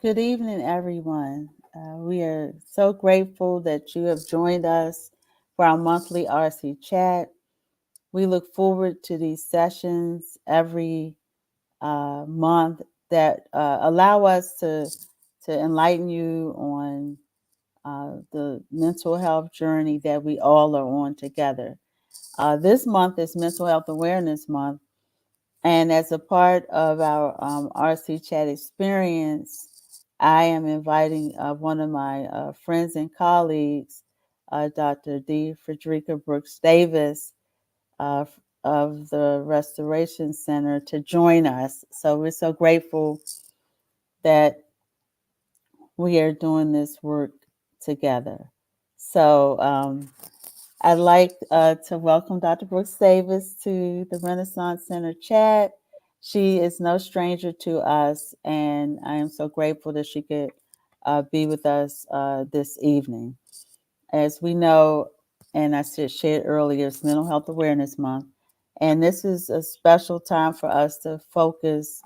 Good evening, everyone. We are so grateful that you have joined us for our monthly RC chat. We look forward to these sessions every month that allow us to enlighten you on the mental health journey that we all are on together. This month is Mental Health Awareness Month, and as a part of our RC chat experience, I am inviting one of my friends and colleagues, Dr.D. FREDRICA Brooks Davis uh, of the Restoration Center, to join us. So we're so grateful that we are doing this work together. So I'd like to welcome Dr. Brooks Davis to the Renaissance Center chat. She is no stranger to us, and I am so grateful that she could be with us this evening. As we know, and I shared earlier, it's Mental Health Awareness Month, and this is a special time for us to focus.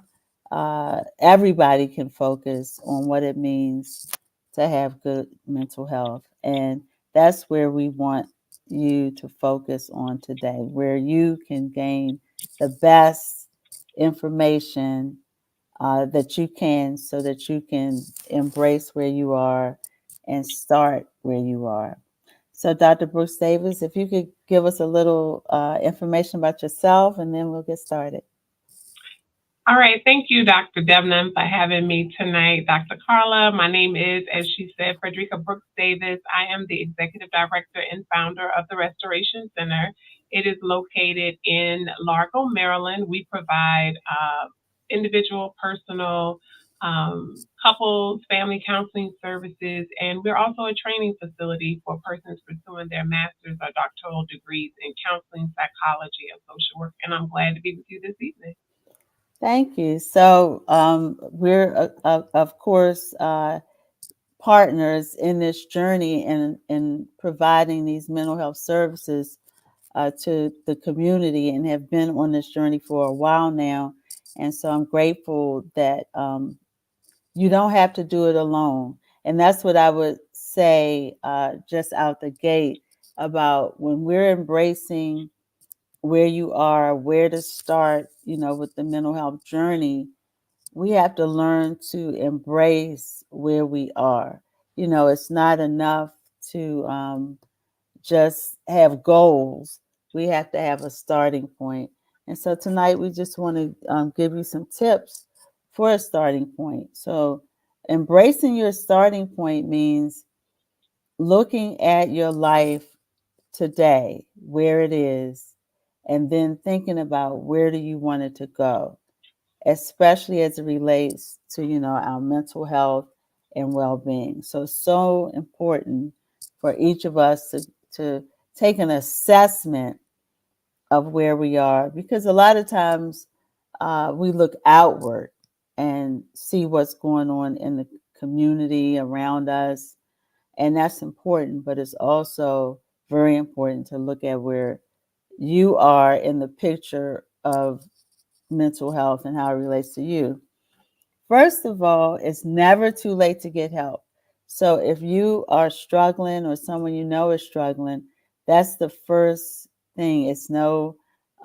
Everybody can focus on what it means to have good mental health, and that's where we want you to focus on today, where you can gain the best information that you can, so that you can embrace where you are and start where you are. So, Dr. Brooks Davis, if you could give us a little information about yourself, and then we'll get started. All right. Thank you, Dr. DEBNAM, for having me tonight. Dr. Carla, my name is, as she said, Frederica Brooks Davis. I am the Executive Director and founder of the Restoration Center. It is located in Largo, Maryland. We provide individual, personal, couples, family counseling services, and we're also a training facility for persons pursuing their master's or doctoral degrees in counseling, psychology, and social work. And I'm glad to be with you this evening. Thank you. So, we're, of course, partners in this journey in providing these mental health services to the community and have been on this journey for a while now. And so I'm grateful that you don't have to do it alone. And that's what I would say just out the gate about when we're embracing where you are, where to start, with the mental health journey. We have to learn to embrace where we are. It's not enough to just have goals. We have to have a starting point. And so tonight we just want to give you some tips for a starting point. So, embracing your starting point means looking at your life today, where it is, and then thinking about where do you want it to go, especially as it relates to, our mental health and well-being. So it's so important for each of us to take an assessment of where we are, because a lot of times we look outward and see what's going on in the community around us, and that's important, but it's also very important to look at where you are in the picture of mental health and how it relates to you. First of all, it's never too late to get help. So if you are struggling or someone you know is struggling, that's the first thing.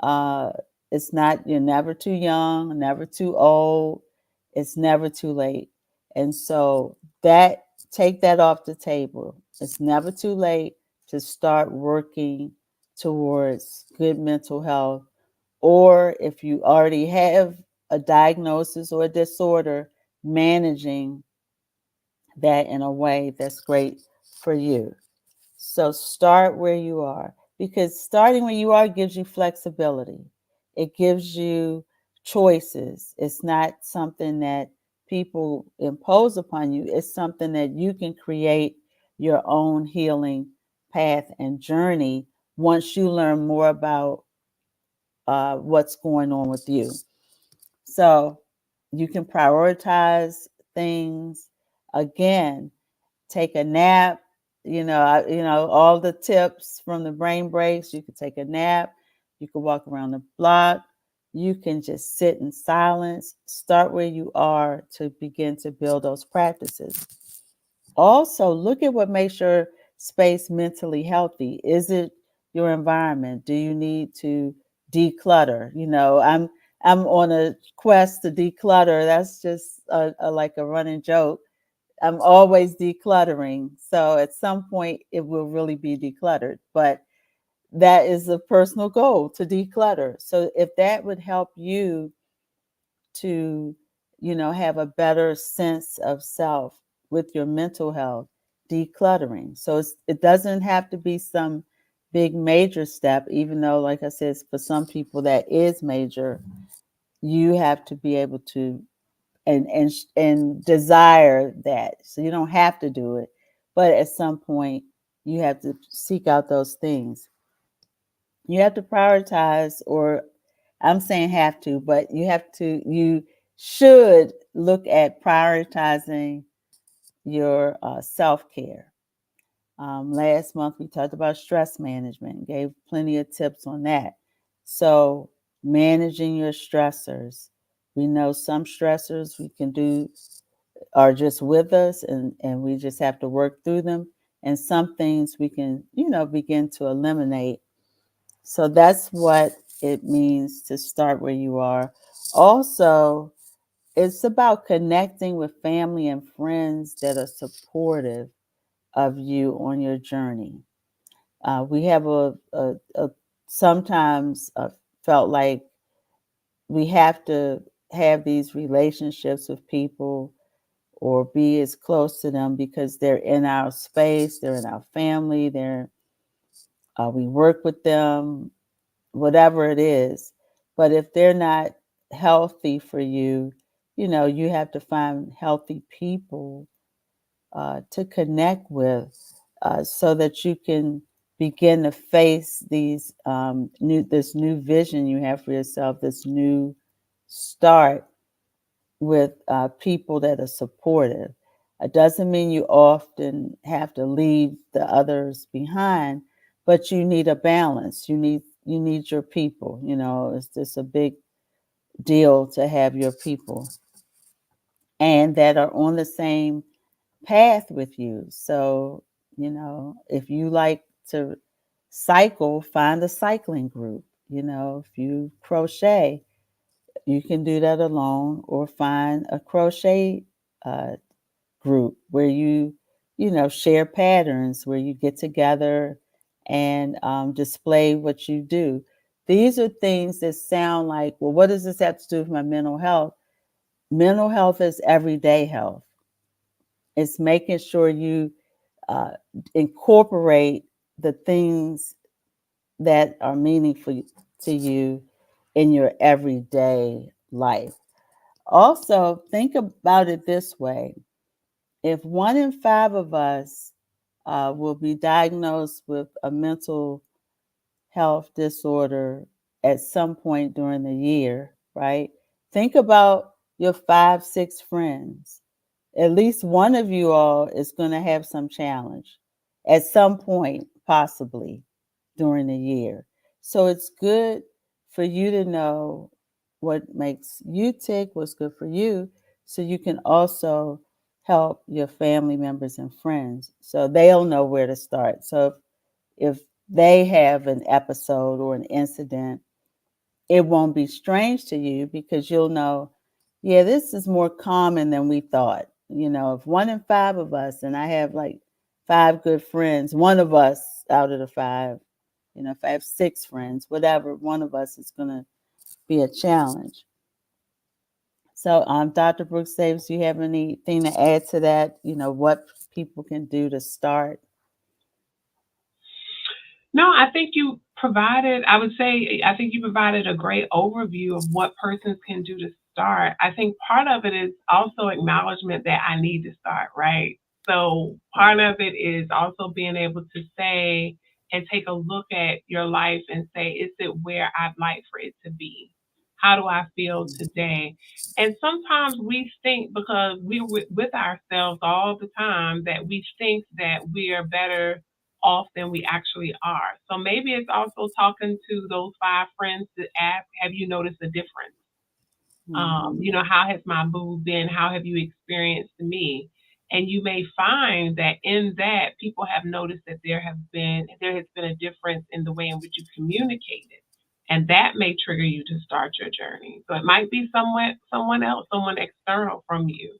Uh, it's not, you're never too young, never too old. It's never too late. And so that, take that off the table. It's never too late to start working towards good mental health. Or if you already have a diagnosis or a disorder, managing that in a way that's great for you. So start where you are, because starting where you are gives you flexibility. It gives you choices. It's not something that people impose upon you. It's something that you can create your own healing path and journey once you learn more about what's going on with you. So you can prioritize things. Again, take a nap. All the tips from the brain breaks. You can take a nap. You can walk around the block. You can just sit in silence. Start where you are to begin to build those practices. Also, look at what makes your space mentally healthy. Is it your environment? Do you need to declutter? I'm on a quest to declutter. That's just like a running joke. I'm always decluttering. So at some point, it will really be decluttered. But that is a personal goal, to declutter. So if that would help you to, have a better sense of self with your mental health, decluttering. So it doesn't have to be some big major step, even though, like I said, for some people that is major. You have to be able to and desire that. So you don't have to do it, but at some point you have to seek out those things. You have to prioritize, or I'm saying have to, but you should look at prioritizing your self-care. Last month we talked about stress management, gave plenty of tips on that. So managing your stressors. We know some stressors we can do are just with us, and we just have to work through them. And some things we can, begin to eliminate. So that's what it means to start where you are. Also, it's about connecting with family and friends that are supportive. of you on your journey. We have a sometimes felt like we have to have these relationships with people or be as close to them because they're in our space, they're in our family, we work with them, whatever it is. But if they're not healthy for you, you have to find healthy people to connect with so that you can begin to face this new vision you have for yourself, this new start with people that are supportive. It doesn't mean you often have to leave the others behind, but you need a balance. You need your people. It's just a big deal to have your people and that are on the same path with you. So, if you like to cycle, find a cycling group. If you crochet, you can do that alone or find a crochet uh, group where share patterns, where you get together and display what you do. These are things that sound like, well, what does this have to do with my mental health? Mental health is everyday health. It's making sure you uh, incorporate the things that are meaningful to you in your everyday life. Also, think about it this way: if 1 in 5 of us will be diagnosed with a mental health disorder at some point during the year, right? Think about your 5, 6 friends. At least one of you all is going to have some challenge at some point, possibly during the year. So it's good for you to know what makes you tick, what's good for you, so you can also help your family members and friends so they'll know where to start. So if they have an episode or an incident, it won't be strange to you because you'll know, yeah, this is more common than we thought. If 1 in 5 of us, and I have like 5 good friends, one of us out of the 5, if I have 6 friends, whatever, one of us is going to be a challenge. So, Dr. Brooks Davis, do you have anything to add to that? What people can do to start? No, I would say, I think you provided a great overview of what persons can do to start. I think part of it is also acknowledgement that I need to start, right? So part of it is also being able to say and take a look at your life and say, is it where I'd like for it to be? How do I feel today? And sometimes we think, because we're with ourselves all the time, that we think that we are better off than we actually are. So maybe it's also talking to those 5 friends to ask, have you noticed a difference? Mm-hmm. How has my mood been? How have you experienced me? And you may find that in that people have noticed that there has been a difference in the way in which you communicated. And that may trigger you to start your journey. So it might be someone else, someone external from you.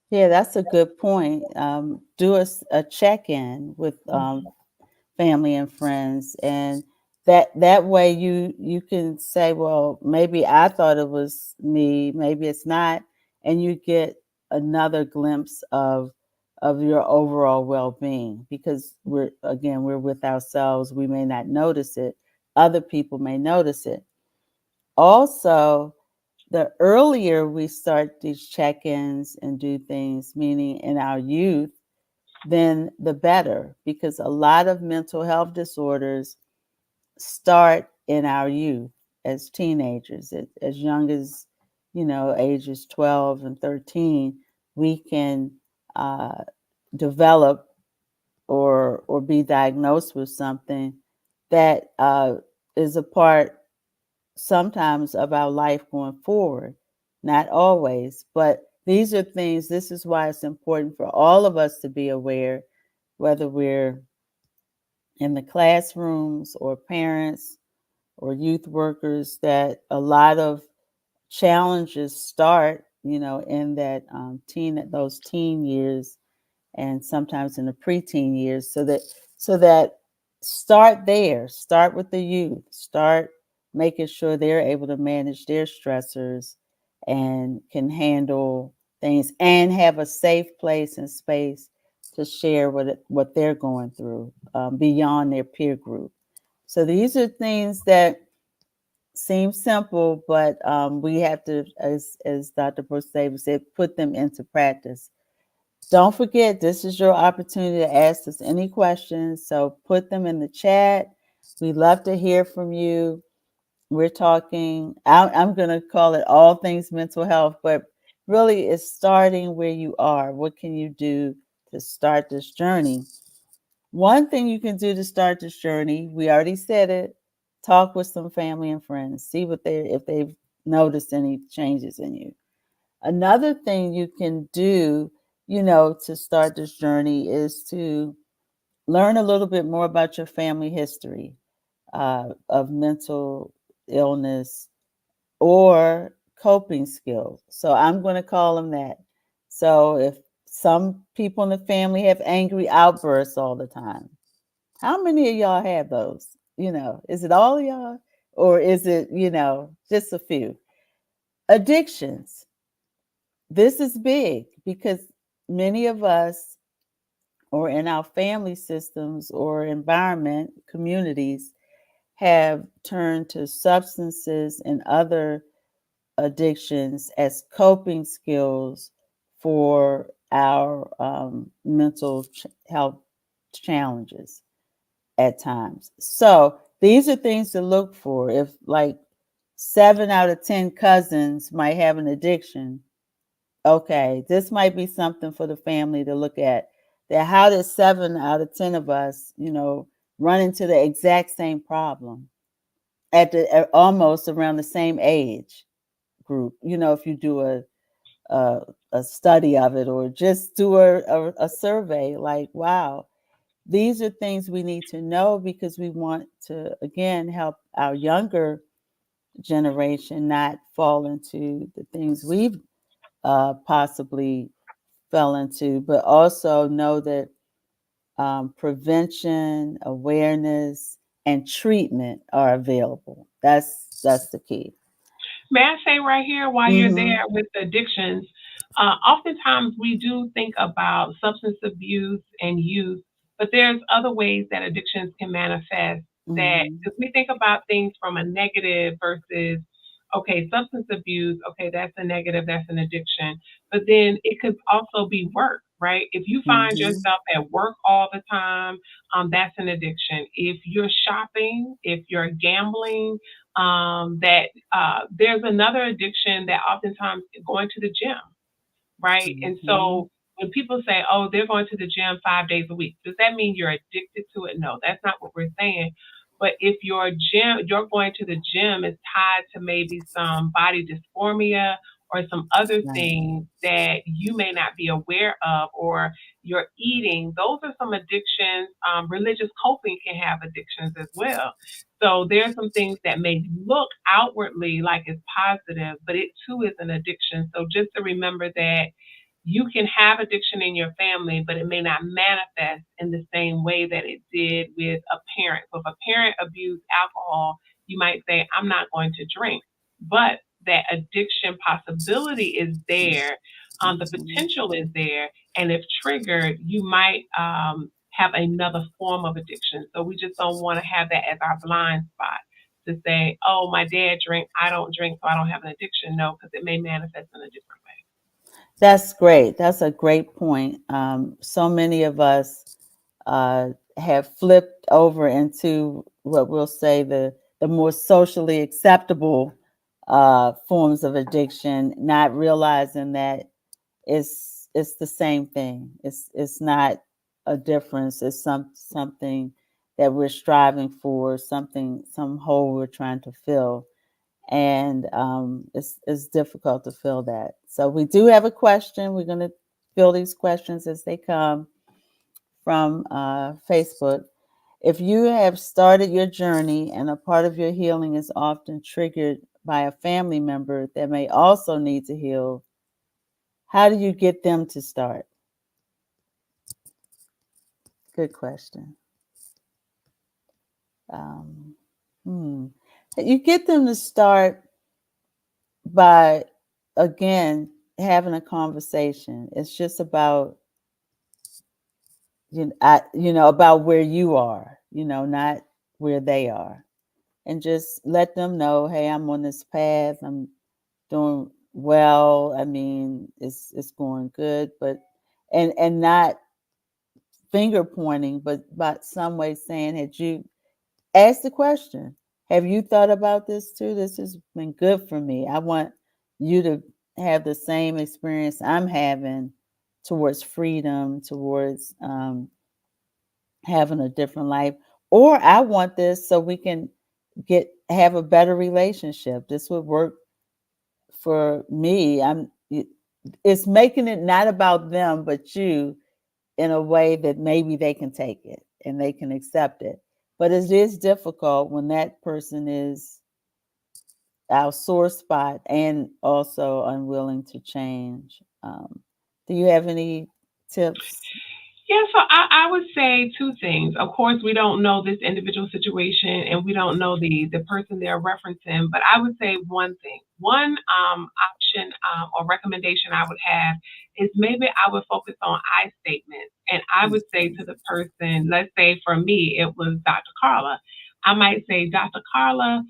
Yeah, that's a good point. Do a check-in with family and friends, and that way you can say, well, maybe I thought it was me, maybe it's not, and you get another glimpse of your overall well-being, because we're with ourselves. We may not notice it, other people may notice it. Also, the earlier we start these check-ins and do things, meaning in our youth, then the better, because a lot of mental health disorders start in our youth as teenagers, as young as ages 12 and 13. We can uh, develop or be diagnosed with something that is a part sometimes of our life going forward. Not always, but these are things. This is why it's important for all of us to be aware, whether we're in the classrooms or parents or youth workers, that a lot of challenges start, in that those teen years, and sometimes in the preteen years, so that start there, start with the youth, start making sure they're able to manage their stressors and can handle things and have a safe place and space to share what they're going through, beyond their peer group. So these are things that seem simple, but we have to, as Dr. Brooks Davis said, put them into practice. Don't forget, this is your opportunity to ask us any questions. So put them in the chat. We love to hear from you. We're talking, I'm going to call it all things mental health, but really it's starting where you are. What can you do to start this journey? One thing you can do to start this journey, we already said it, talk with some family and friends, see what if they've noticed any changes in you. Another thing you can do, to start this journey is to learn a little bit more about your family history, of mental illness or coping skills. So I'm going to call them that. So if some people in the family have angry outbursts all the time, how many of y'all have those? Is it all of y'all, or is it, just a few? Addictions. This is big because many of us, or in our family systems or environment, communities, have turned to substances and other addictions as coping skills for our mental health challenges at times. So these are things to look for. If like 7 out of 10 cousins might have an addiction, okay, this might be something for the family to look at. That how did 7 out of 10 of us, run into the exact same problem at almost around the same age group? If you do a, a study of it, or just do a survey, like, wow, these are things we need to know because we want to, again, help our younger generation not fall into the things we've possibly fell into, but also know that prevention, awareness, and treatment are available. That's the key. May I say right here, while you're Mm-hmm. there with addictions, oftentimes we do think about substance abuse and use, but there's other ways that addictions can manifest. That Mm-hmm. if we think about things from a negative versus, okay, substance abuse, okay, that's a negative, that's an addiction, but then it could also be work, right? If you find Mm-hmm. yourself at work all the time, that's an addiction. If you're shopping, if you're gambling, that there's another addiction that oftentimes going to the gym, right? And Mm-hmm. so when people say, oh, they're going to the gym 5 days a week, does that mean you're addicted to it? No, that's not what we're saying. But if you're going to the gym is tied to maybe some body dysphoria or some other Right. things that you may not be aware of, or you're eating, those are some addictions. Religious coping can have addictions as well. So there are some things that may look outwardly like it's positive, but it too is an addiction. So just to remember that you can have addiction in your family, but it may not manifest in the same way that it did with a parent. So if a parent abused alcohol, you might say, I'm not going to drink. But that addiction possibility is there. The Mm-hmm. potential is there. And if triggered, you might have another form of addiction. So we just don't want to have that as our blind spot to say, oh, my dad drank, I don't drink, so I don't have an addiction. No, because it may manifest in a different way. That's great. That's a great point. So many of us uh, have flipped over into what we'll say the more socially acceptable forms of addiction, not realizing that it's the same thing. It's not a difference. It's something that we're striving for, some hole we're trying to fill, and it's difficult to fill that. So we do have a question. We're going to fill these questions as they come from Facebook. If you have started your journey and a part of your healing is often triggered by a family member that may also need to heal, how do you get them to start? Good question. Um, hmm. You get them to start by, again, having a conversation. It's just about, about where you are, not where they are. And just let them know, hey, I'm on this path. I'm doing well. I mean, it's going good, but and not finger pointing, but some way saying, had you asked the question, have you thought about this too? This has been good for me. I want you to have the same experience I'm having towards freedom, towards having a different life. Or I want this so we can have a better relationship. This would work for me. It's making it not about them but you, in a way that maybe they can take it and they can accept it. But it is difficult when that person is our sore spot and also unwilling to change. Do you have any tips? Yeah, so I would say two things. Of course, we don't know this individual situation and we don't know the person they're referencing, but I would say one thing. One option or recommendation I would have is maybe I would focus on I statements. And I would say to the person, let's say for me, it was Dr. Carla. I might say, Dr. Carla,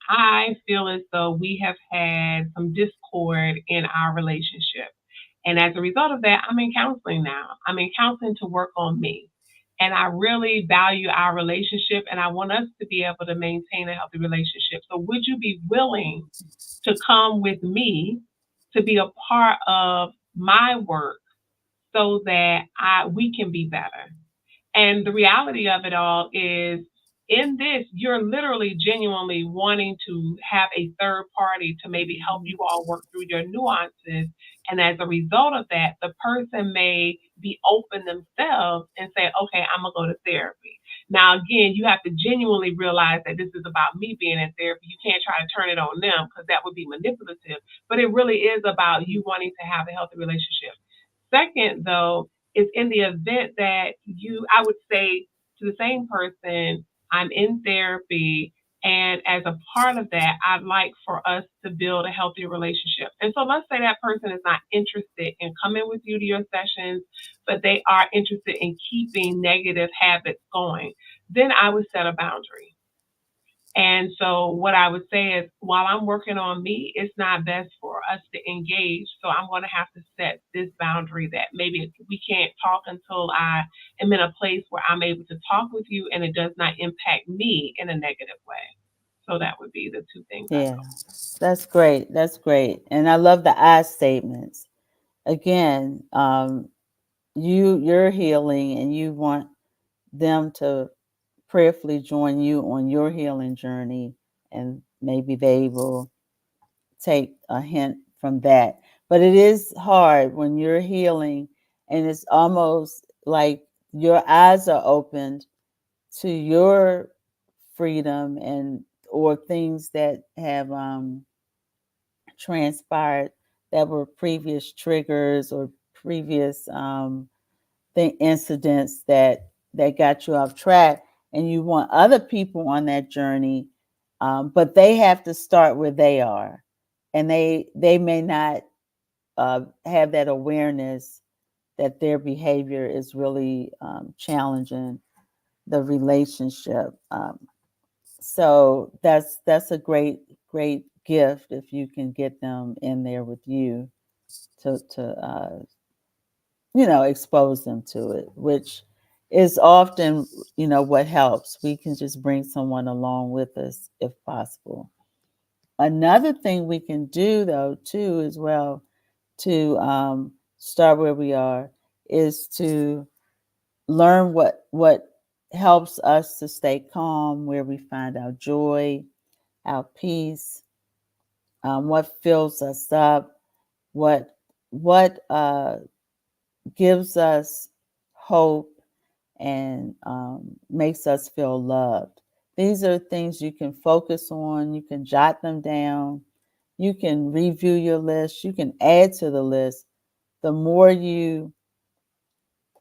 I feel as though we have had some discord in our relationship. And as a result of that, I'm in counseling now. I'm in counseling to work on me. And I really value our relationship and I want us to be able to maintain a healthy relationship. So, would you be willing to come with me to be a part of my work so that we can be better? And the reality of it all is, in this, you're literally genuinely wanting to have a third party to maybe help you all work through your nuances. And as a result of that, the person may be open themselves and say, okay, I'm going to go to therapy. Now, again, you have to genuinely realize that this is about me being in therapy. You can't try to turn it on them because that would be manipulative. But it really is about you wanting to have a healthy relationship. Second, though, is in the event that I would say to the same person, I'm in therapy. And as a part of that, I'd like for us to build a healthy relationship. And so let's say that person is not interested in coming with you to your sessions, but they are interested in keeping negative habits going. Then I would set a boundary. And so, what I would say is, while I'm working on me, it's not best for us to engage. So, I'm going to have to set this boundary that maybe we can't talk until I am in a place where I'm able to talk with you and it does not impact me in a negative way. So, that would be the two things I Yeah, go. that's great. That's great. And I love the I statements. Again, you're healing and you want them to prayerfully join you on your healing journey, and maybe they will take a hint from that. But it is hard when you're healing and it's almost like your eyes are opened to your freedom and or things that have transpired that were previous triggers or previous incidents that got you off track, and you want other people on that journey, but they have to start where they are, and they may not have that awareness that their behavior is really challenging the relationship. So that's a great gift if you can get them in there with you to expose them to it, which is often, what helps. We can just bring someone along with us if possible. Another thing we can do, though, too, as well, to start where we are, is to learn what helps us to stay calm, where we find our joy, our peace, what fills us up, what gives us hope and makes us feel loved. These are things you can focus on. You can jot them down. You can review your list. You can add to the list. The more you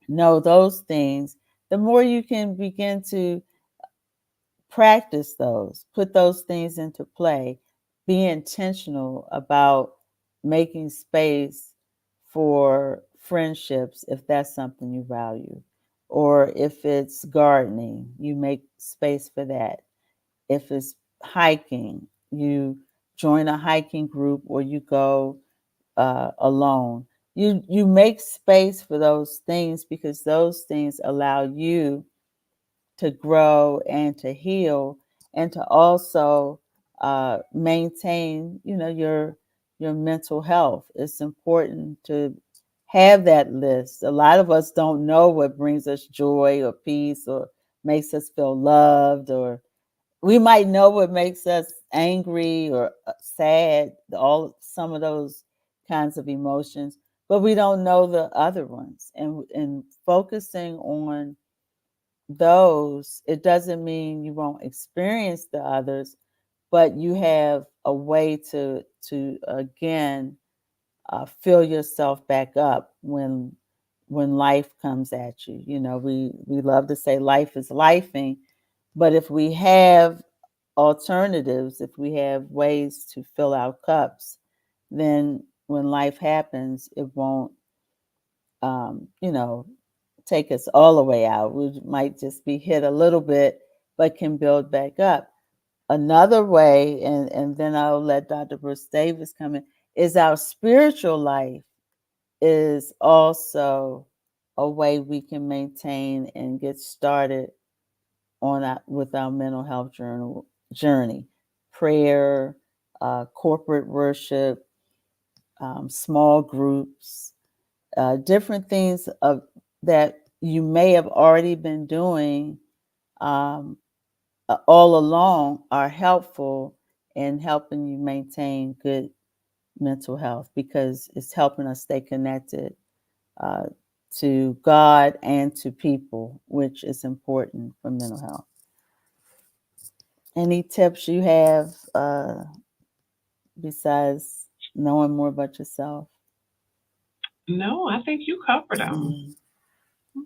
know those things, the more you can begin to practice those, put those things into play, be intentional about making space for friendships if that's something you value. Or if it's gardening, you make space for that. If it's hiking, you join a hiking group or you go alone. You make space for those things because those things allow you to grow and to heal and to also maintain, your mental health. It's important to have that list. A lot of us don't know what brings us joy or peace or makes us feel loved, or we might know what makes us angry or sad, all some of those kinds of emotions, but we don't know the other ones. And focusing on those, it doesn't mean you won't experience the others, but you have a way to again fill yourself back up when life comes at you. We love to say life is lifing, but if we have alternatives, if we have ways to fill our cups, then when life happens, it won't take us all the way out. We might just be hit a little bit, but can build back up. Another way, and then I'll let Dr. Bruce Davis come in, is our spiritual life is also a way we can maintain and get started with our mental health journey. Prayer, corporate worship, small groups, different things that you may have already been doing um, all along are helpful in helping you maintain good mental health because it's helping us stay connected uh, to God and to people, which is important for mental health. Any tips you have besides knowing more about yourself? No, I think you covered them. Mm,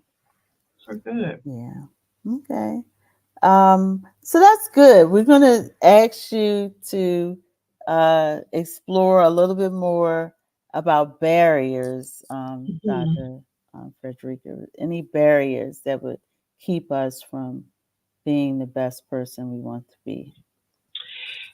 So good. yeah. Okay. So that's good. We're going to ask you to explore a little bit more about barriers, Mhm. Dr. Frederica. Any barriers that would keep us from being the best person we want to be?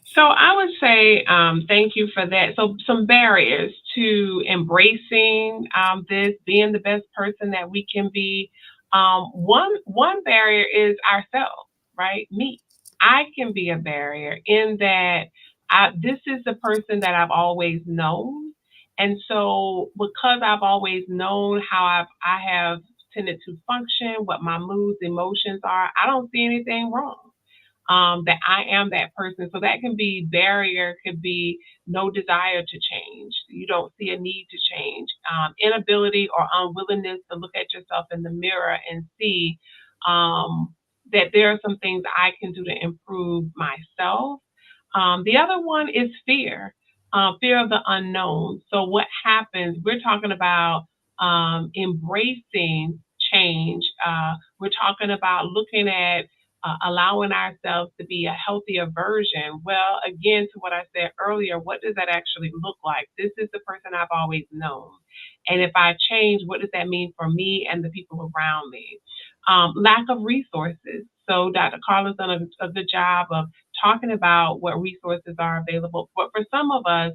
So I would say thank you for that. So some barriers to embracing this, being the best person that we can be. One barrier is ourselves, right? Me. I can be a barrier in that this is the person that I've always known, and so because I've always known how I have tended to function, what my moods, emotions are, I don't see anything wrong that I am that person. So that can be barrier, could be no desire to change. You don't see a need to change. Inability or unwillingness to look at yourself in the mirror and see um, that there are some things I can do to improve myself. The other one is fear, fear of the unknown. So what happens? We're talking about embracing change. We're talking about looking at allowing ourselves to be a healthier version. Well, again, to what I said earlier, what does that actually look like? This is the person I've always known. And if I change, what does that mean for me and the people around me? Lack of resources. So Dr. Carla's done a good job of talking about what resources are available. But for some of us,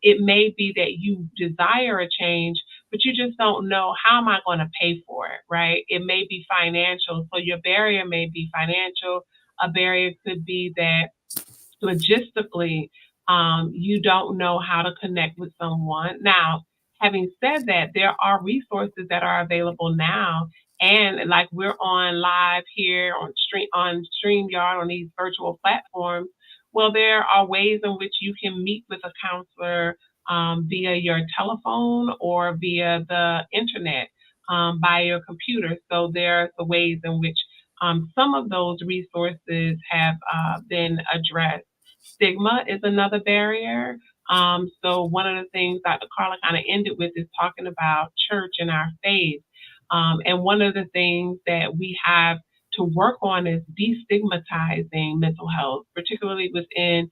it may be that you desire a change, but you just don't know how am I going to pay for it, right? It may be financial. So your barrier may be financial. A barrier could be that logistically, you don't know how to connect with someone. Now, having said that, there are resources that are available now, and like we're on live here on StreamYard on these virtual platforms. Well, there are ways in which you can meet with a counselor via your telephone or via the internet by your computer. So there are the ways in which some of those resources have been addressed. Stigma is another barrier. So one of the things Dr. Carla kind of ended with is talking about church and our faith. And one of the things that we have to work on is destigmatizing mental health, particularly within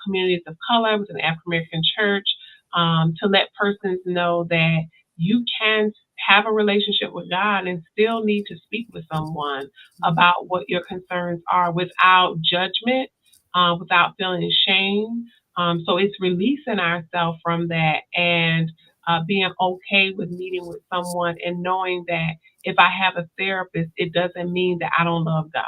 communities of color, within the African American church, to let persons know that you can have a relationship with God and still need to speak with someone about what your concerns are without judgment, without feeling shame. So it's releasing ourselves from that and being okay with meeting with someone and knowing that if I have a therapist, it doesn't mean that I don't love God.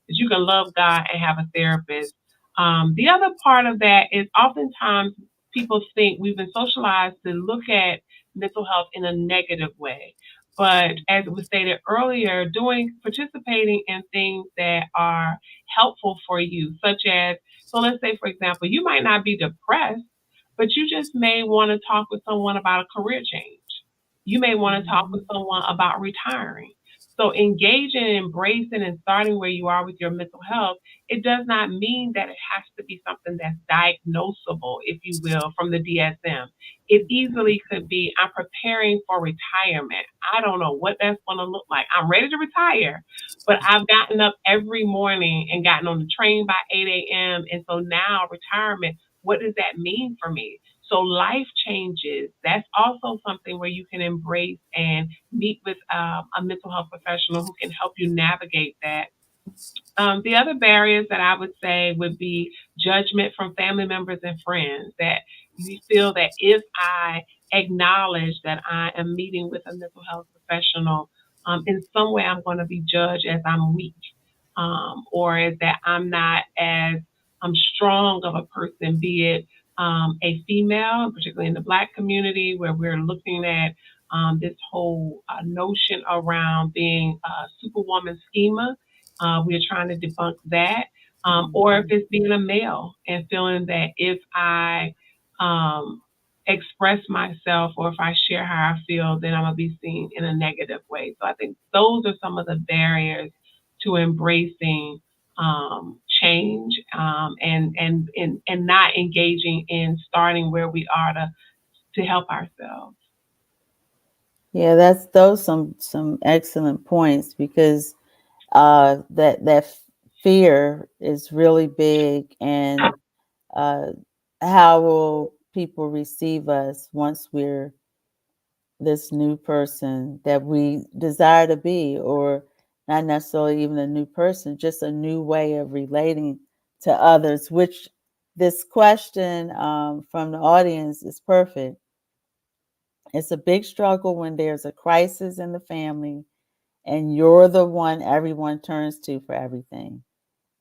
Because you can love God and have a therapist. The other part of that is oftentimes people think we've been socialized to look at mental health in a negative way. But as was stated earlier, participating in things that are helpful for you, such as, so let's say, for example, you might not be depressed, but you just may want to talk with someone about a career change. You may want to talk with Mhm. someone about retiring. So engaging and embracing and starting where you are with your mental health, it does not mean that it has to be something that's diagnosable, if you will, from the DSM. It easily could be, I'm preparing for retirement. I don't know what that's going to look like. I'm ready to retire, but I've gotten up every morning and gotten on the train by 8 a.m. And so now retirement, what does that mean for me? So life changes. That's also something where you can embrace and meet with a mental health professional who can help you navigate that. The other barriers that I would say would be judgment from family members and friends, that you feel that if I acknowledge that I am meeting with a mental health professional, in some way I'm going to be judged as I'm weak, or as that I'm not as strong of a person, be it a female, particularly in the Black community, where we're looking at this whole notion around being a superwoman schema. We're trying to debunk that. Or if Mhm. it's being a male and feeling that if I um, express myself or if I share how I feel, then I'm going to be seen in a negative way. So I think those are some of the barriers to embracing change, and not engaging in starting where we are to help ourselves. Yeah, that's those some excellent points because that fear is really big, and uh, how will people receive us once we're this new person that we desire to be, or not necessarily even a new person, just a new way of relating to others, which this question from the audience is perfect. It's a big struggle when there's a crisis in the family and you're the one everyone turns to for everything.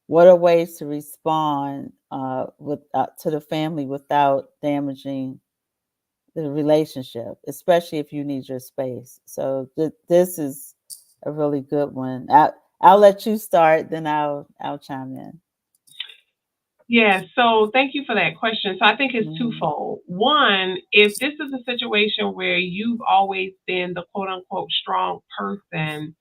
What are ways to respond to the family without damaging the relationship, especially if you need your space? So this is a really good one. I'll let you start, then I'll chime in. Yeah, so thank you for that question. So I think it's Hmm. twofold. One, if this is a situation where you've always been the quote unquote strong person,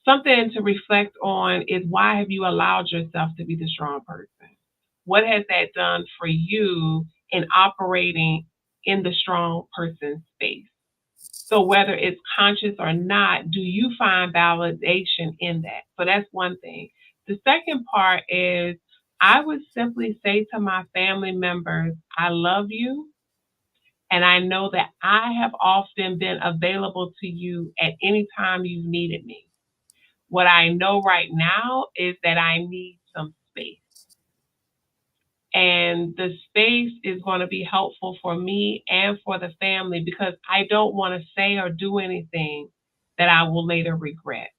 something to reflect on is, why have you allowed yourself to be the strong person? What has that done for you in operating in the strong person space? So whether it's conscious or not, do you find validation in that? So that's one thing. The second part is, I would simply say to my family members, I love you. And I know that I have often been available to you at any time you've needed me. What I know right now is that I need some space. And the space is going to be helpful for me and for the family, because I don't want to say or do anything that I will later regret.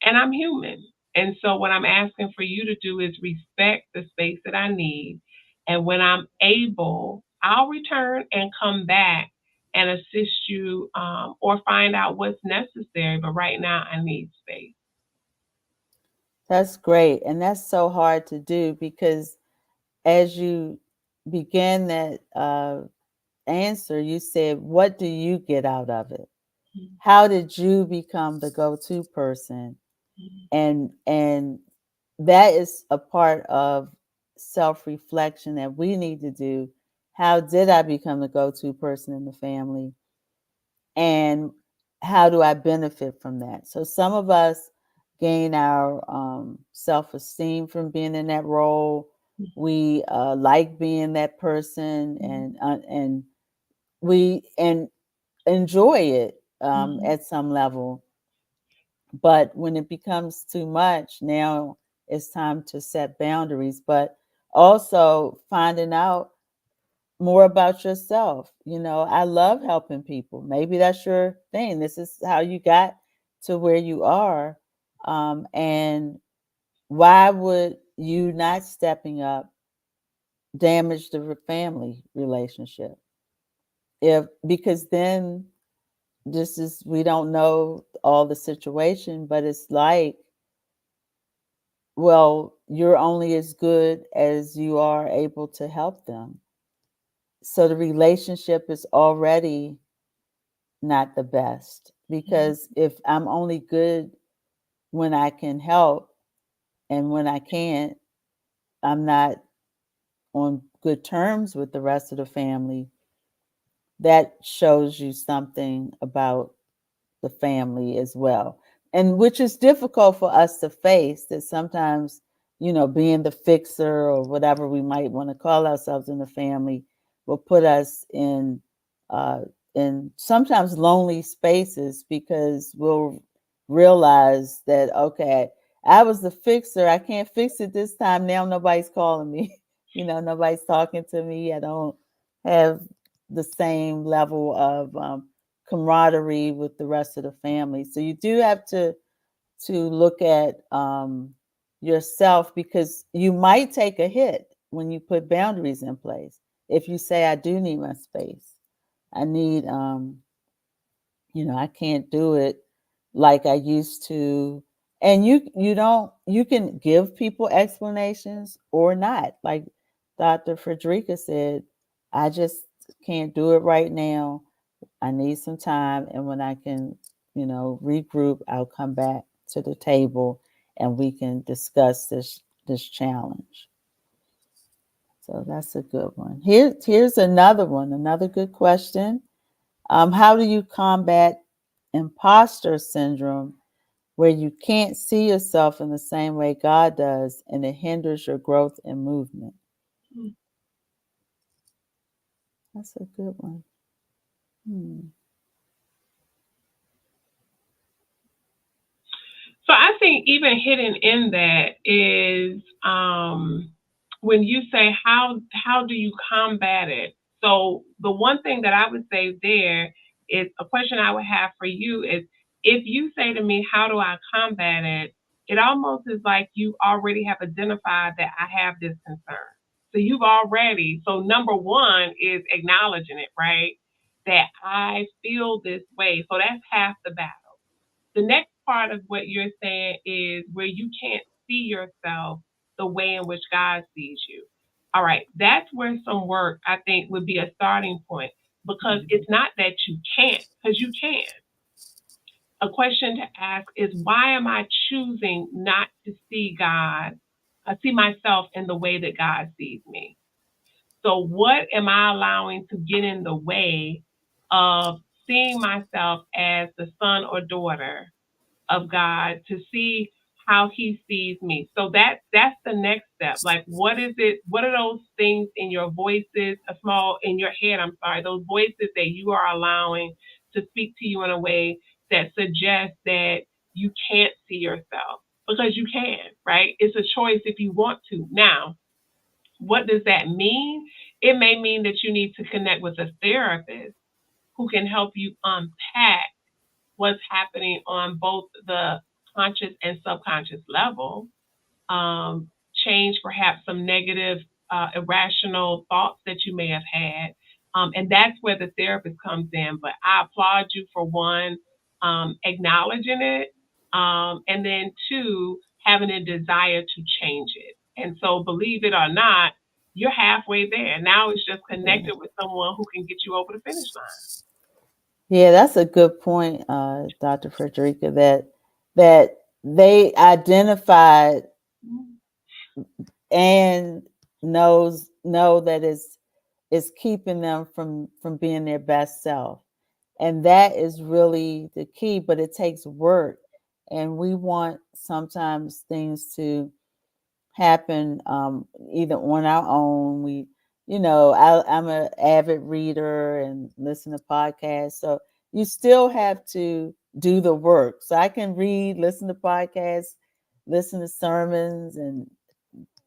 And I'm human. And so what I'm asking for you to do is respect the space that I need. And when I'm able, I'll return and come back and assist you, or find out what's necessary. But right now, I need space. That's great, and that's so hard to do because as you began that answer, you said, "What do you get out of it? How did you become the go-to person?" And that is a part of self-reflection that we need to do. How did I become the go-to person in the family? And how do I benefit from that? So some of us gain our self-esteem from being in that role. We like being that person, and we enjoy it at some level. But when it becomes too much, now it's time to set boundaries. But also finding out more about yourself. I love helping people. Maybe that's your thing. This is how you got to where you are. And why would you not stepping up damage the family relationship? If because then this is we don't know all the situation, but it's like, well, you're only as good as you are able to help them. So the relationship is already not the best, because if I'm only good when I can help, and when I can't, I'm not on good terms with the rest of the family, that shows you something about the family as well. And which is difficult for us to face, that sometimes, being the fixer or whatever we might want to call ourselves in the family will put us uh, in sometimes lonely spaces, because we'll realize that, okay, I was the fixer. I can't fix it this time. Now nobody's calling me. Nobody's talking to me. I don't have the same level of camaraderie with the rest of the family. So you do have to look at yourself, because you might take a hit when you put boundaries in place. If you say, I do need my space, I need I can't do it like I used to. And you can give people explanations or not. Like Dr. Frederica said, I just can't do it right now. I need some time, and when I can, regroup, I'll come back to the table and we can discuss this challenge. So that's a good one. Here's another one, another good question. How do you combat imposter syndrome, where you can't see yourself in the same way God does, and it hinders your growth and movement? That's a good one. Hmm. So I think even hidden in that is when you say how do you combat it? So the one thing that I would say there is a question I would have for you is, if you say to me, how do I combat it? It almost is like you already have identified that I have this concern. So you've already, so number one is acknowledging it, right? That I feel this way. So that's half the battle. The next part of what you're saying is where you can't see yourself the way in which God sees you. All right, that's where some work I think would be a starting point, because Mhm. it's not that you can't, because you can. A question to ask is, why am I choosing not to see God, see myself in the way that God sees me? So, what am I allowing to get in the way of seeing myself as the son or daughter of God, to see how he sees me? So that's the next step. Like, what is it? What are those things in your voices, a small in your head, I'm sorry, those voices that you are allowing to speak to you in a way that suggests that you can't see yourself? Because you can, right? It's a choice if you want to. Now, what does that mean? It may mean that you need to connect with a therapist who can help you unpack what's happening on both the conscious and subconscious level, um, change perhaps some negative, irrational thoughts that you may have had. And that's where the therapist comes in. But I applaud you for one, acknowledging it, and then two, having a desire to change it. And so, believe it or not, you're halfway there. Now it's just Yeah. connected with someone who can get you over the finish Yeah, that's a good point, Dr. Frederica, that they identified line. and know that it's keeping them from being their best self. And that is really the key, but it takes work. And we want sometimes things to happen either on our own. I'm an avid reader and listen to podcasts. So you still have to do the work. So I can read, listen to podcasts, listen to sermons, and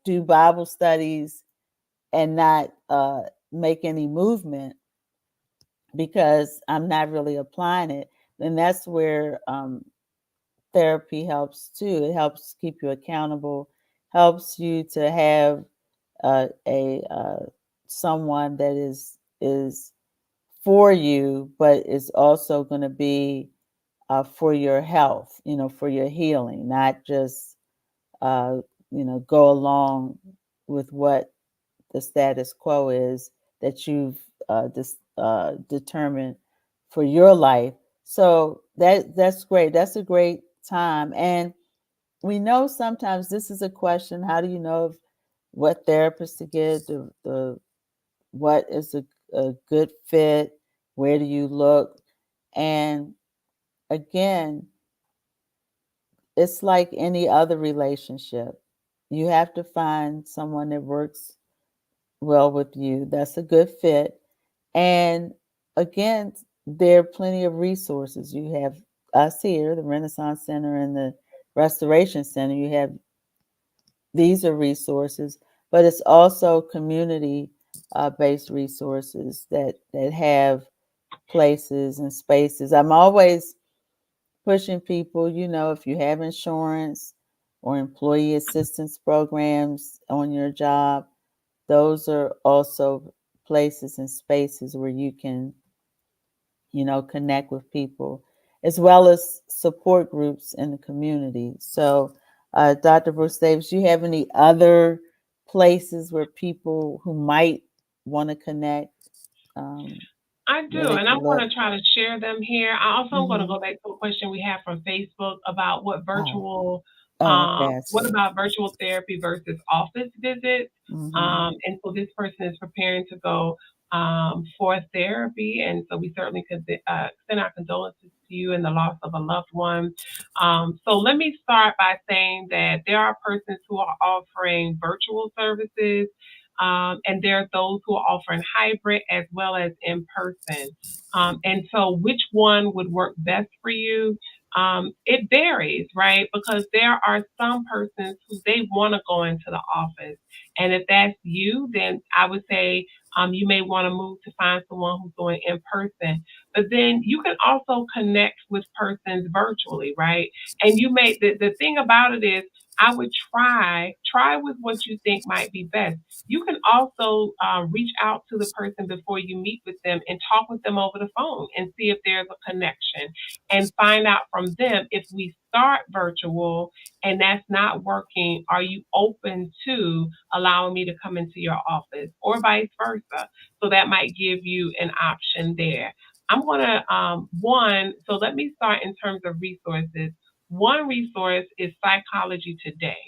do Bible studies and not make any movement because I'm not really applying it. And that's where therapy helps too. It helps keep you accountable, helps you to have a someone that is for you, but is also going to be for your health, for your healing, not just uh, go along with what the status quo is that you've determined for your life. So that's great. That's a great time. And we know sometimes this is a question: how do you know what therapist to get? The what is a good fit? Where do you look? And again, it's like any other relationship. You have to find someone that works well with you. That's a good fit. And again, there are plenty of resources. You have us here, the Renaissance Center and the Restoration Center. You have these are resources, but it's also community based resources that have places and spaces. I'm always pushing people, if you have insurance or employee assistance programs on your job, those are also places and spaces where you can, connect with people, as well as support groups in the community. So, Dr. Brooks Davis, do you have any other places where people who might want to connect, um, I where do, they and I'm can going look? to try to share them here. I also am going to Mm-hmm. go back to a question we have from Facebook about Oh, okay, I what see. about virtual therapy versus office visits? Mm-hmm. And so this person is preparing to go for therapy, and so we certainly could extend our condolences to you in the loss of a loved one. So let me start by saying that there are persons who are offering virtual services. And there are those who are offering hybrid as well as in person. And so, which one would work best for you? It varies, right? Because there are some persons who they want to go into the office. And if that's you, then I would say you may want to move to find someone who's going in person. But then you can also connect with persons virtually, right? And the thing about it is, I would try with what you think might be best. You can also reach out to the person before you meet with them and talk with them over the phone and see if there's a connection and find out from them if we start virtual and that's not working, are you open to allowing me to come into your office or vice versa? So that might give you an option there. I'm going to, so let me start in terms of resources. One resource is Psychology Today.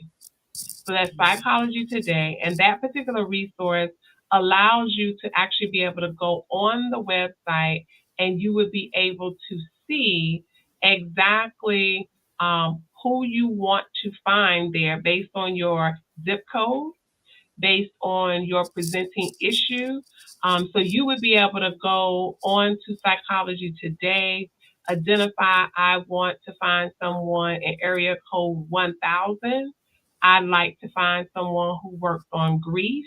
So that's Psychology Today. And that particular resource allows you to actually be able to go on the website and you would be able to see exactly who you want to find there based on your zip code, based on your presenting issue. So you would be able to go on to Psychology Today, identify, I want to find someone in area code 1000. I'd like to find someone who works on grief.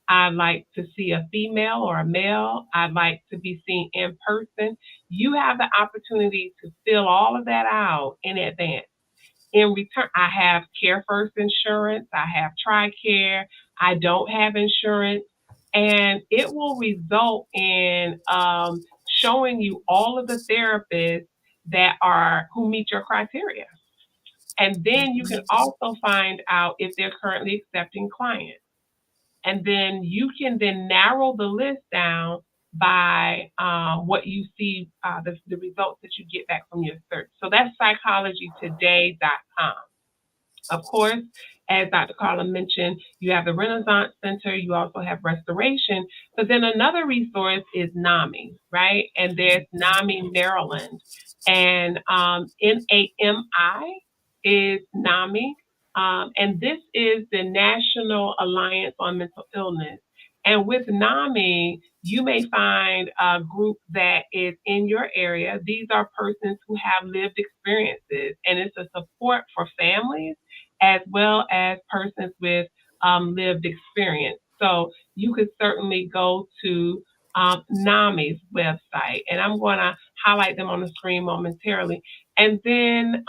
I'd like to see a female or a male. I'd like to be seen in person. You have the opportunity to fill all of that out in advance. In return, I have Care First insurance, I have TRICARE, I don't have insurance, and it will result in showing you all of the therapists that are who meet your criteria. And then you can also find out if they're currently accepting clients. And then you can then narrow the list down by what you see, the results that you get back from your search. So that's psychologytoday.com. Of course, as Dr. Carla mentioned, you have the Renaissance Center, you also have Restoration, but then another resource is NAMI, right? And there's NAMI Maryland. And NAMI is NAMI. And this is the National Alliance on Mental Illness. And with NAMI, you may find a group that is in your area. These are persons who have lived experiences, and it's a support for families as well as persons with lived experience. So you could certainly go to NAMI's website, and I'm going to highlight them on the screen momentarily. And then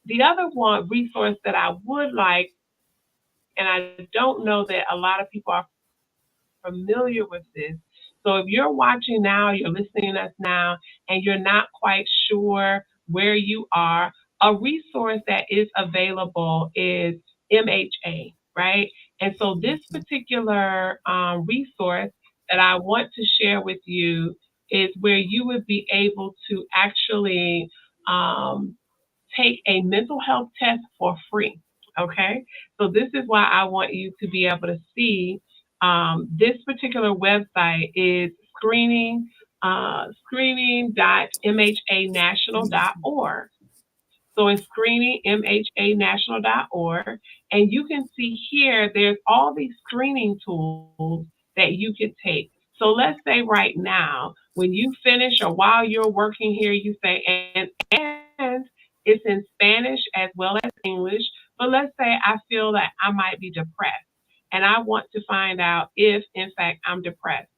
the other one resource that I would like, and I don't know that a lot of people are familiar with this. So if you're watching now, you're listening to us now, and you're not quite sure where you are, a resource that is available is MHA, right? And so this particular resource that I want to share with you is where you would be able to actually um, take a mental health test for free. Okay, so this is why I want you to be able to see this particular website is screening.mhanational.org. So it's screeningmhanational.org. And you can see here, there's all these screening tools that you could take. So let's say right now, when you finish or while you're working here, you say, and it's in Spanish as well as English. But let's say I feel that I might be depressed and I want to find out if, in fact, I'm depressed.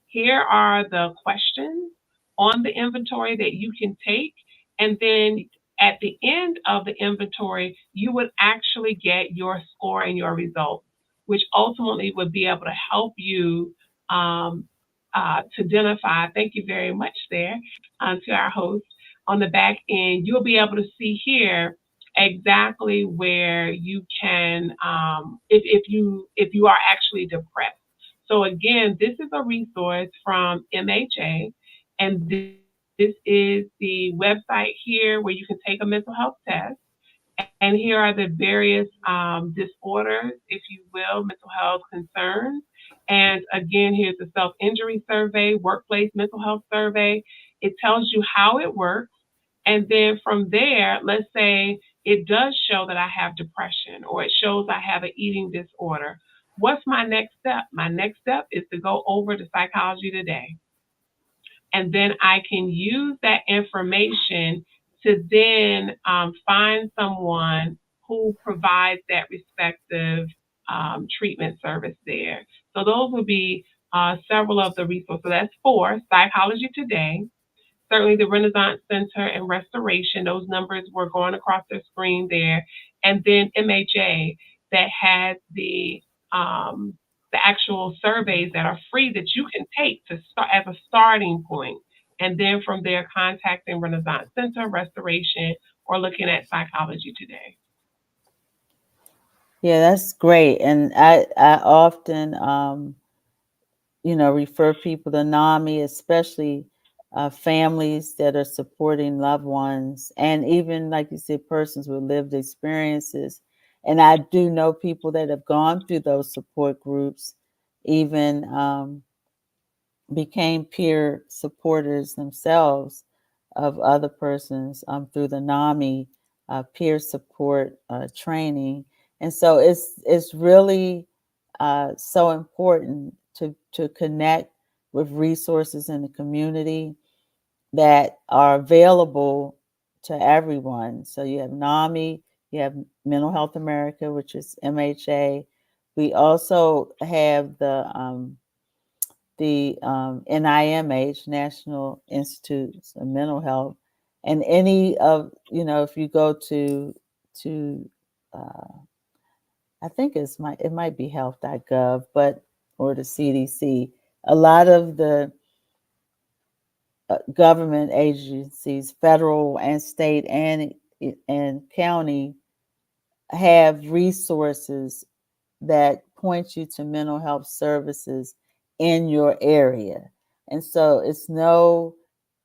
Here are the questions on the inventory that you can take. And then at the end of the inventory, you would actually get your score and your results, which ultimately would be able to help you um, to identify. Thank you very much there to our host. On the back end, you'll be able to see here exactly where you can, if you are actually depressed. So again, this is a resource from MHA, and this is the website here where you can take a mental health test. And here are the various disorders, if you will, mental health concerns. And again, here's the self injury survey, workplace mental health survey. It tells you how it works. And then from there, let's say it does show that I have depression or it shows I have an eating disorder. What's my next step? My next step is to go over to Psychology Today. And then I can use that information to then find someone who provides that respective treatment service there. So those would be several of the resources. So that's four: Psychology Today, certainly the Renaissance Center and Restoration. Those numbers were going across the screen there. And then MHA that has the actual surveys that are free that you can take to start as a starting point. And then from there, contacting Renaissance Center, Restoration, or looking at Psychology Today. Yeah, that's great. And I often, refer people to NAMI, especially families that are supporting loved ones, and even, like you said, persons with lived experiences. And I do know people that have gone through those support groups, even became peer supporters themselves of other persons through the NAMI peer support training. And so it's really so important to connect with resources in the community that are available to everyone. So you have NAMI, you have Mental Health America, which is MHA. We also have the NIMH, National Institutes of Mental Health, and any of, if you go to uh, I think it might be health.gov, but or the CDC. A lot of the government agencies, federal and state and county, have resources that point you to mental health services in your area. And so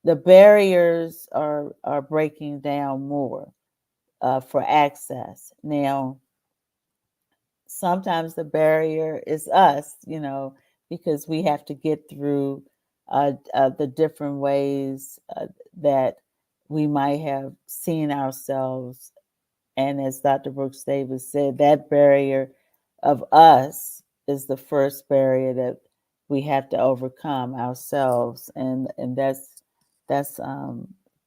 the barriers are breaking down more. for access. Now, sometimes the barrier is us, because we have to get through the different ways that we might have seen ourselves. And as Dr. Brooks Davis said, that barrier of us is the first barrier that we have to overcome ourselves, and that's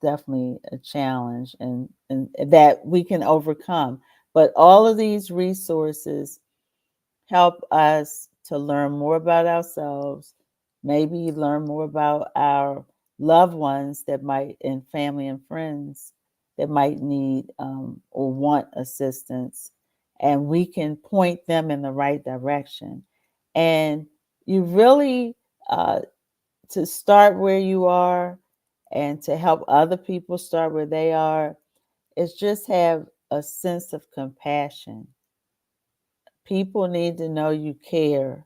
definitely a challenge, and that we can overcome. But all of these resources help us to learn more about ourselves, maybe learn more about our loved ones that might, and family and friends that might need or want assistance, and we can point them in the right direction. And you really, to start where you are and to help other people start where they are, is just have a sense of compassion. People need to know you care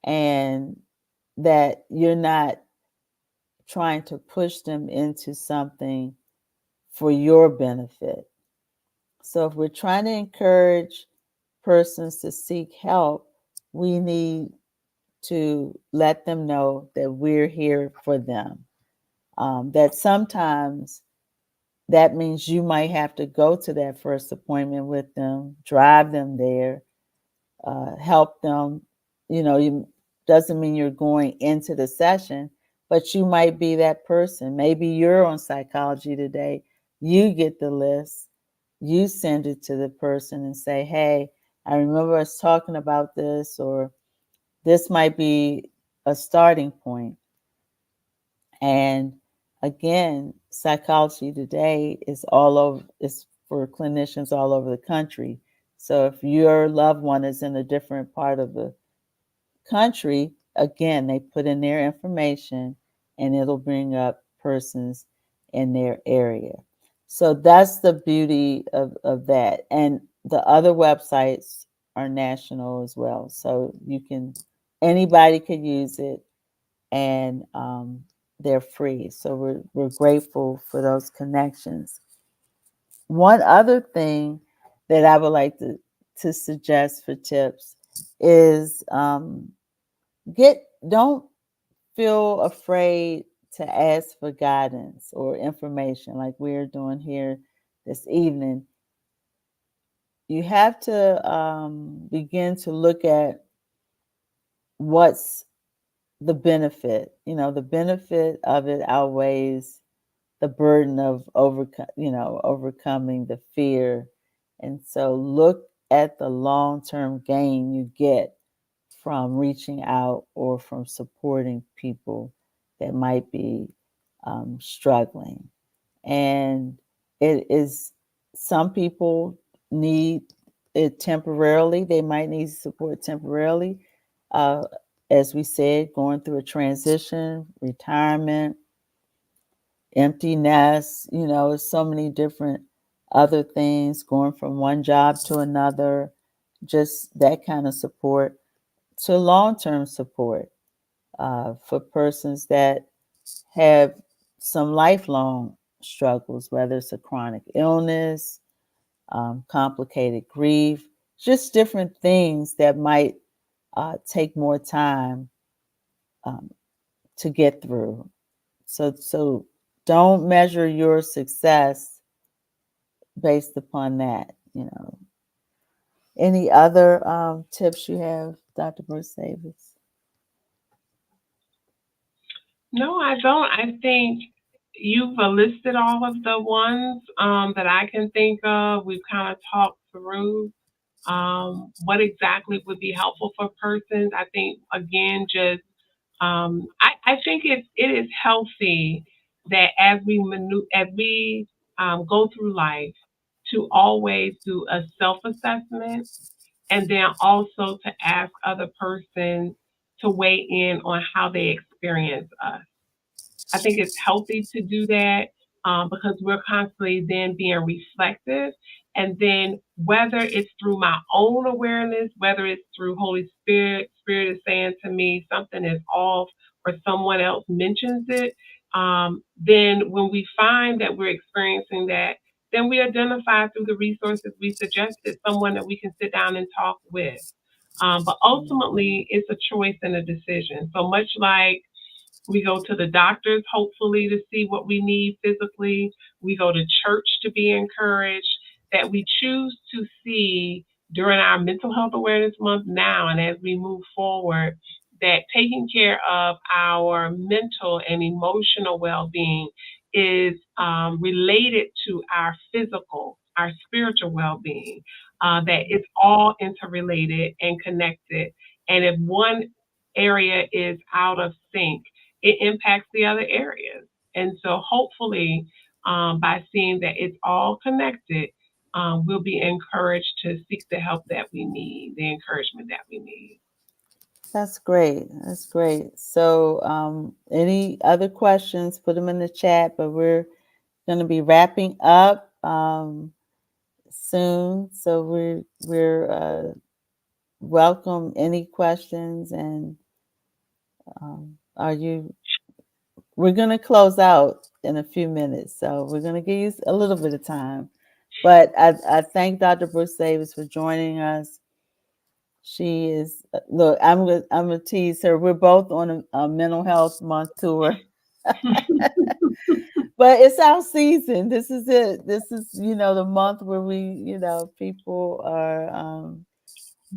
and that you're not trying to push them into something for your benefit. So, if we're trying to encourage persons to seek help, we need to let them know that we're here for them. That sometimes that means you might have to go to that first appointment with them, drive them there, help them. You doesn't mean you're going into the session, but you might be that person. Maybe you're on Psychology Today. You get the list, you send it to the person and say, hey, I remember us talking about this, or this might be a starting point. And again, Psychology Today is all over, it's for clinicians all over the country. So if your loved one is in a different part of the country, again, they put in their information and it'll bring up persons in their area. So that's the beauty of that. And the other websites are national as well. So anybody could use it, and they're free. So we're grateful for those connections. One other thing that I would like to suggest for tips is don't feel afraid to ask for guidance or information like we're doing here this evening. You have to begin to look at what's the benefit. The benefit of it outweighs the burden of overcoming the fear. And so look at the long-term gain you get from reaching out or from supporting people that might be struggling. And it is, some people need it temporarily. They might need support temporarily. Uh, as we said, going through a transition, retirement, empty nest, so many different other things, going from one job to another, just that kind of support, to long-term support for persons that have some lifelong struggles, whether it's a chronic illness, complicated grief, just different things that might take more time um, to get through. So don't measure your success based upon that. Any other tips you have, Dr. Bruce Davis? No, I don't. I think you've listed all of the ones that I can think of. We've kind of talked through what exactly would be helpful for persons. I think, again, just I think it is healthy that as we go through life, to always do a self assessment, and then also to ask other persons to weigh in on how they experience us. I think it's healthy to do that because we're constantly then being reflective. And then whether it's through my own awareness, whether it's through Holy Spirit, Spirit is saying to me something is off, or someone else mentions it, then when we find that we're experiencing that, then we identify through the resources we suggested someone that we can sit down and talk with. But ultimately, it's a choice and a decision. So much like we go to the doctors, hopefully, to see what we need physically. We go to church to be encouraged. That we choose to see during our Mental Health Awareness Month now and as we move forward, that taking care of our mental and emotional well being is related to our physical, our spiritual well being, that it's all interrelated and connected. And if one area is out of sync, it impacts the other areas. And so hopefully, by seeing that it's all connected, we'll be encouraged to seek the help that we need, the encouragement that we need. That's great. That's great. So, any other questions, put them in the chat, but we're going to be wrapping up soon. So we're welcome any questions. And are you, we're going to close out in a few minutes. So we're going to give you a little bit of time. But I thank Dr. Brooks Davis for joining us. She is, look, I'm gonna tease her. We're both on a mental health month tour, but it's our season. This is it. This is, the month where people are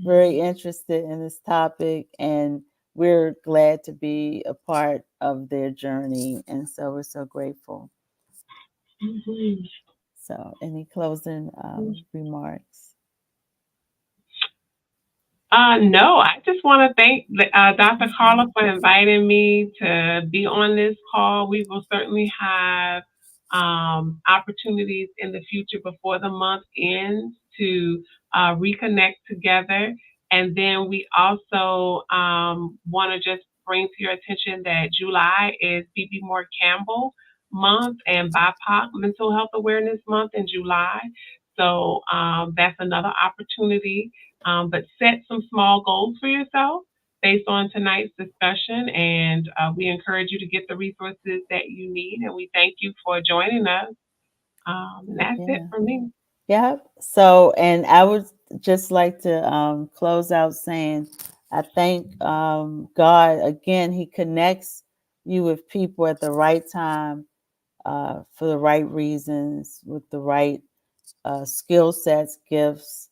very interested in this topic, and we're glad to be a part of their journey. And so we're so grateful. Mhm. So, any closing remarks? No, I just want to thank Dr. Carla for inviting me to be on this call. We will certainly have opportunities in the future before the month ends to reconnect together. And then we also want to just bring to your attention that July is Phoebe Moore Campbell month and BIPOC Mental Health Awareness Month in July. So that's another opportunity, but set some small goals for yourself based on tonight's discussion. And we encourage you to get the resources that you need. And we thank you for joining us. And that's it Yeah. for me. Yeah. So, and I would just like to close out saying, I thank God again. He connects you with people at the right time, for the right reasons, with the right skill sets, gifts,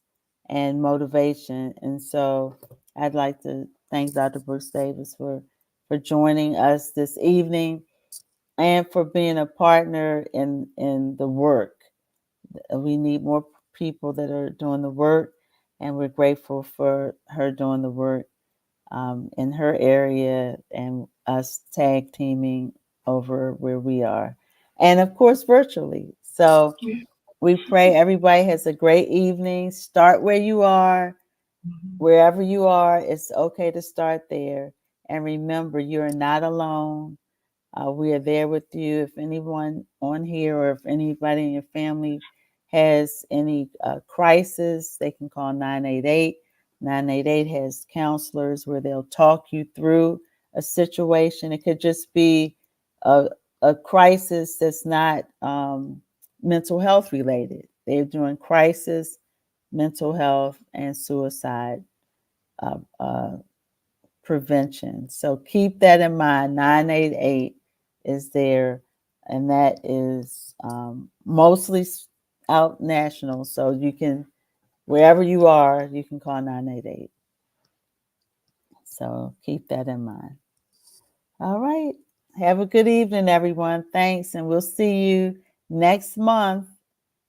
and motivation. And so, I'd like to thank Dr. Brooks Davis for joining us this evening and for being a partner in the work. We need more people that are doing the work, and we're grateful for her doing the work in her area and us tag teaming over where we are, and of course, virtually. So we pray everybody has a great evening. Start where you are, wherever you are, it's okay to start there. And remember, you're not alone. We are there with you. If anyone on here or if anybody in your family has any crisis, they can call 988. 988 has counselors where they'll talk you through a situation. It could just be a crisis that's not mental health related. They're doing crisis, mental health, and suicide uh, uh, prevention. So keep that in mind. 988 is there, and that is mostly out national. So you can, wherever you are, you can call 988. So keep that in mind. All right. Have a good evening, everyone. Thanks. And we'll see you next month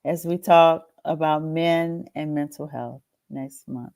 as we talk about men and mental health next month.